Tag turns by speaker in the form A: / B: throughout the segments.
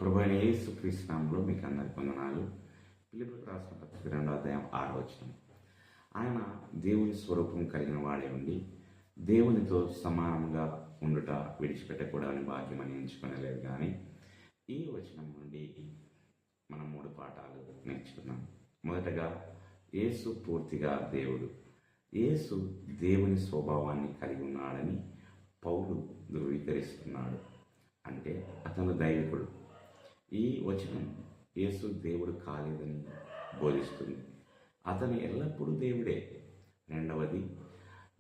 A: ప్రభువైన యేసుక్రీస్తు నామములో మీకు అందరికి వందనాలు. ఫిలిప్పీయులకు రాసిన పత్రిక 2వ అధ్యాయం 6వ వచనం. ఆయన దేవుని స్వరూపం కలిగిన వాడే ఉండి దేవునితో సమానంగా ఉండుట విడిచిపెట్టకూడదని భాగ్యమని ఎంచుకొనలేదు. కానీ ఈ వచనం నుండి మనం 3 పాఠాలు నేర్చుకున్నాం. మొదటగా, యేసు పూర్తిగా దేవుడు. యేసు దేవుని స్వభావాన్ని కలిగి ఉన్నాడని పౌలు ధృవీకరిస్తున్నాడు. అంటే అతను దైవికుడు. ఈ వచనం యేసు దేవుడు కాలేదని బోధిస్తుంది. అతను ఎల్లప్పుడూ దేవుడే. రెండవది,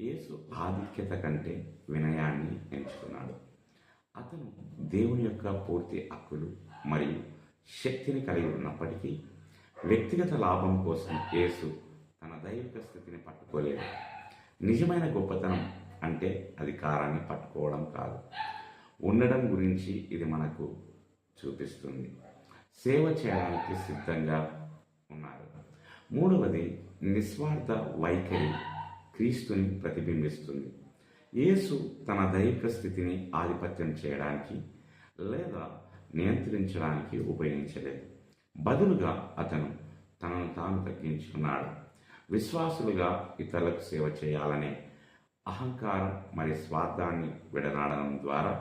A: యేసు ఆధిక్యత కంటే వినయాన్ని ఎంచుకున్నాడు. అతను దేవుని యొక్క పూర్తి హక్కులు మరియు శక్తిని కలిగి ఉన్నప్పటికీ వ్యక్తిగత లాభం కోసం యేసు తన దైవిక స్థితిని పట్టుకోలేదు. నిజమైన గొప్పతనం అంటే అధికారాన్ని పట్టుకోవడం కాదు, ఉండడం గురించి ఇది మనకు చూపిస్తుంది. సేవ చేయడానికి సిద్ధంగా ఉన్నారు. మూడవది, నిస్వార్థ వైఖరి క్రీస్తుని ప్రతిబింబిస్తుంది. యేసు తన దైవిక స్థితిని ఆధిపత్యం చేయడానికి లేదా నియంత్రించడానికి ఉపయోగించలేదు. బదులుగా అతను తనను తాను తగ్గించుకున్నాడు. విశ్వాసులుగా ఇతరులకు సేవ చేయాలనే అహంకారం మరియు స్వార్థాన్ని విడనాడడం ద్వారా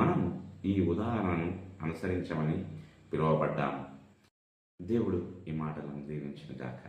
A: మనము ఈ ఉదాహరణను అనుసరించమని పిలువబడ్డాము. దేవుడు ఈ మాటలను దీవించును గాక.